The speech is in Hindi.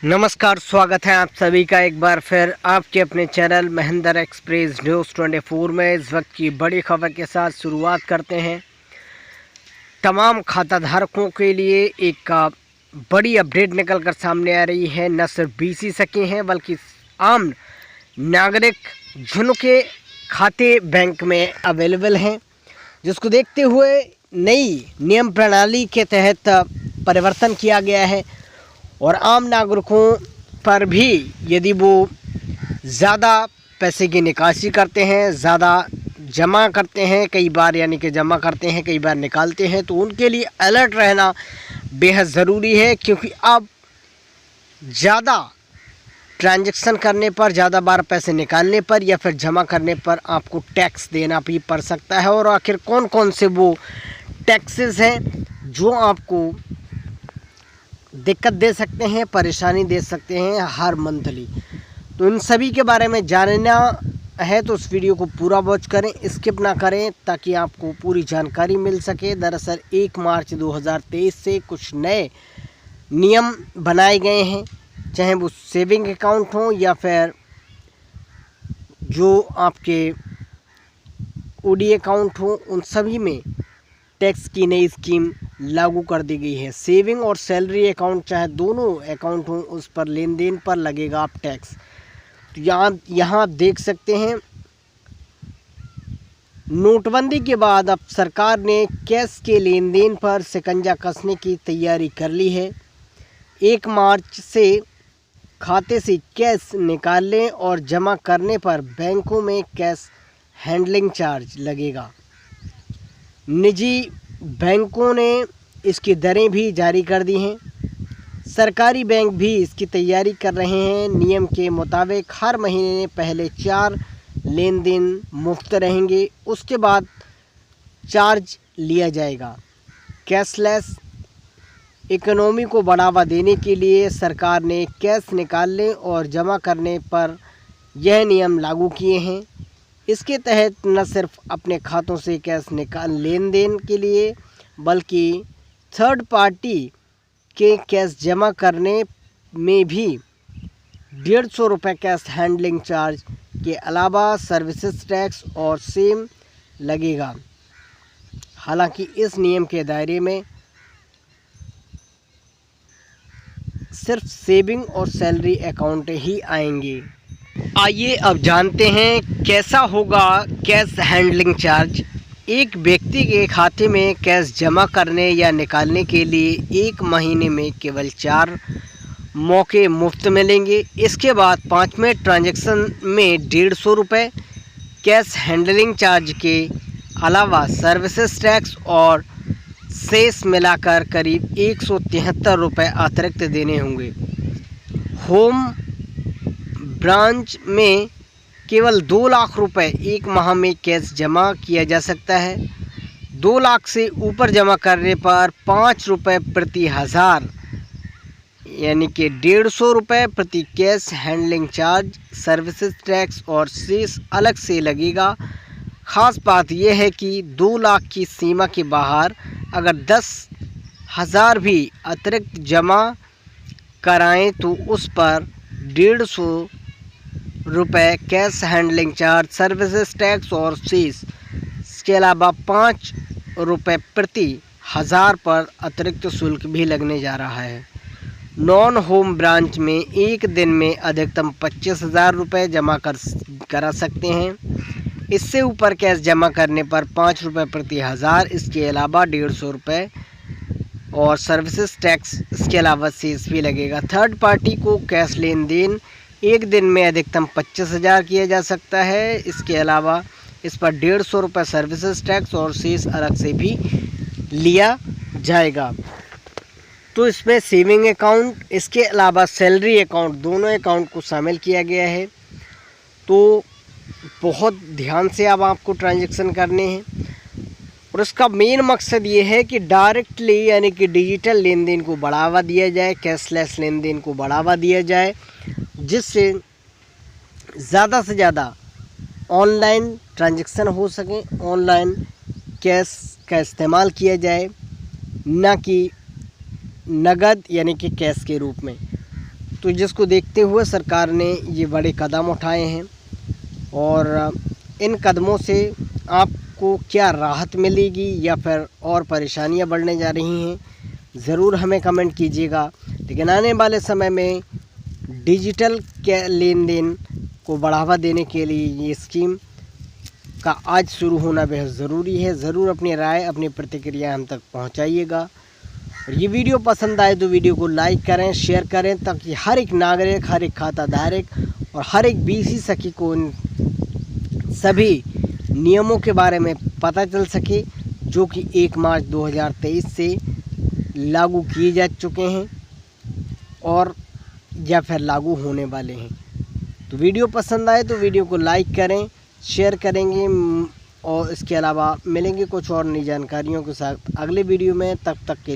नमस्कार, स्वागत है आप सभी का एक बार फिर आपके अपने चैनल महेंद्र एक्सप्रेस न्यूज़ 24 में। इस वक्त की बड़ी खबर के साथ शुरुआत करते हैं। तमाम खाता धारकों के लिए एक बड़ी अपडेट निकल कर सामने आ रही है। न सिर्फ बीसी सके हैं बल्कि आम नागरिक जिनके खाते बैंक में अवेलेबल हैं, जिसको देखते हुए नई नियम प्रणाली के तहत परिवर्तन किया गया है और आम नागरिकों पर भी यदि वो ज़्यादा पैसे की निकासी करते हैं, ज़्यादा जमा करते हैं, कई बार यानी कि जमा करते हैं कई बार निकालते हैं, तो उनके लिए अलर्ट रहना बेहद ज़रूरी है। क्योंकि अब ज़्यादा ट्रांजैक्शन करने पर, ज़्यादा बार पैसे निकालने पर या फिर जमा करने पर आपको टैक्स देना भी पड़ सकता है। और आखिर कौन कौन से वो टैक्सेस हैं जो आपको दिक्कत दे सकते हैं, परेशानी दे सकते हैं हर मंथली, तो इन सभी के बारे में जानना है तो इस वीडियो को पूरा वॉच करें, स्किप ना करें, ताकि आपको पूरी जानकारी मिल सके। दरअसल 1 मार्च 2023 से कुछ नए नियम बनाए गए हैं, चाहे वो सेविंग अकाउंट हो या फिर जो आपके ओडी अकाउंट हो, उन सभी में टैक्स की नई स्कीम लागू कर दी गई है। सेविंग और सैलरी अकाउंट चाहे दोनों अकाउंट हों, उस पर लेन देन पर लगेगा आप टैक्स। तो यहाँ आप देख सकते हैं, नोटबंदी के बाद अब सरकार ने कैश के लेन देन पर शिकंजा कसने की तैयारी कर ली है। 1 मार्च से खाते से कैश निकालने और जमा करने पर बैंकों में कैश हैंडलिंग चार्ज लगेगा। निजी बैंकों ने इसकी दरें भी जारी कर दी हैं। सरकारी बैंक भी इसकी तैयारी कर रहे हैं। नियम के मुताबिक हर महीने पहले 4 लेन देन मुफ्त रहेंगे, उसके बाद चार्ज लिया जाएगा। कैशलेस इकोनॉमी को बढ़ावा देने के लिए सरकार ने कैश निकालने और जमा करने पर यह नियम लागू किए हैं। इसके तहत न सिर्फ अपने खातों से कैश निकाल लेन देन के लिए, बल्कि थर्ड पार्टी के कैश जमा करने में भी 150 रुपये कैश हैंडलिंग चार्ज के अलावा सर्विसेज टैक्स और सेम लगेगा। हालांकि इस नियम के दायरे में सिर्फ सेविंग और सैलरी अकाउंट ही आएंगे। आइए अब जानते हैं कैसा होगा कैश हैंडलिंग चार्ज। एक व्यक्ति के खाते में कैश जमा करने या निकालने के लिए 1 महीने में केवल 4 मौके मुफ्त मिलेंगे। इसके बाद 5वें ट्रांजैक्शन में 150 रुपये कैश हैंडलिंग चार्ज के अलावा सर्विसेज टैक्स और शेष मिलाकर करीब 173 रुपये अतिरिक्त देने होंगे। होम ब्रांच में केवल 2 लाख रुपए 1 माह में कैश जमा किया जा सकता है। 2 लाख से ऊपर जमा करने पर 5 रुपये प्रति हज़ार यानी कि 150 रुपये प्रति cash handling charge, services tax और शेष अलग से लगेगा। ख़ास बात यह है कि 2 लाख की सीमा के बाहर अगर 10,000 भी अतिरिक्त जमा कराएं तो उस पर 150 रुपये cash handling charge, services tax और शेष, इसके अलावा 5 रुपये प्रति हज़ार पर अतिरिक्त शुल्क भी लगने जा रहा है। नॉन होम ब्रांच में एक दिन में अधिकतम 25,000 रुपये जमा करा सकते हैं। इससे ऊपर कैश जमा करने पर 5 रुपये प्रति हज़ार, इसके अलावा 150 रुपये और सर्विसेज टैक्स, इसके अलावा शेष भी लगेगा। थर्ड पार्टी को कैश लेन देन एक दिन में अधिकतम 25,000 किया जा सकता है। इसके अलावा इस पर 150 रुपये सर्विसेज टैक्स और शेष अलग से भी लिया जाएगा। तो इसमें सेविंग अकाउंट, इसके अलावा सैलरी अकाउंट, दोनों अकाउंट को शामिल किया गया है। तो बहुत ध्यान से अब आपको ट्रांजैक्शन करने हैं और इसका मेन मकसद ये है कि डायरेक्टली यानी कि डिजिटल लेन देन को बढ़ावा दिया जाए, कैशलेस लेन देन को बढ़ावा दिया जाए, जिससे ज़्यादा से ज़्यादा ऑनलाइन ट्रांजैक्शन हो सके, ऑनलाइन कैश का इस्तेमाल किया जाए, ना कि नगद यानी कि कैश के रूप में। तो जिसको देखते हुए सरकार ने ये बड़े कदम उठाए हैं और इन कदमों से आपको क्या राहत मिलेगी या फिर और परेशानियां बढ़ने जा रही हैं, ज़रूर हमें कमेंट कीजिएगा। लेकिन आने वाले समय में डिजिटल के लेन देन को बढ़ावा देने के लिए ये स्कीम का आज शुरू होना बेहद ज़रूरी है। ज़रूर अपनी राय, अपनी प्रतिक्रिया हम तक पहुंचाइएगा। और ये वीडियो पसंद आए तो वीडियो को लाइक करें, शेयर करें, ताकि हर एक नागरिक, हर एक खाता धारक और हर एक बीसी सखी को इन सभी नियमों के बारे में पता चल सके, जो कि 1 मार्च 2023 से लागू किए जा चुके हैं और या फिर लागू होने वाले हैं। तो वीडियो पसंद आए तो वीडियो को लाइक करें, शेयर करेंगे और इसके अलावा मिलेंगे कुछ और नई जानकारियों के साथ अगले वीडियो में। तब तक के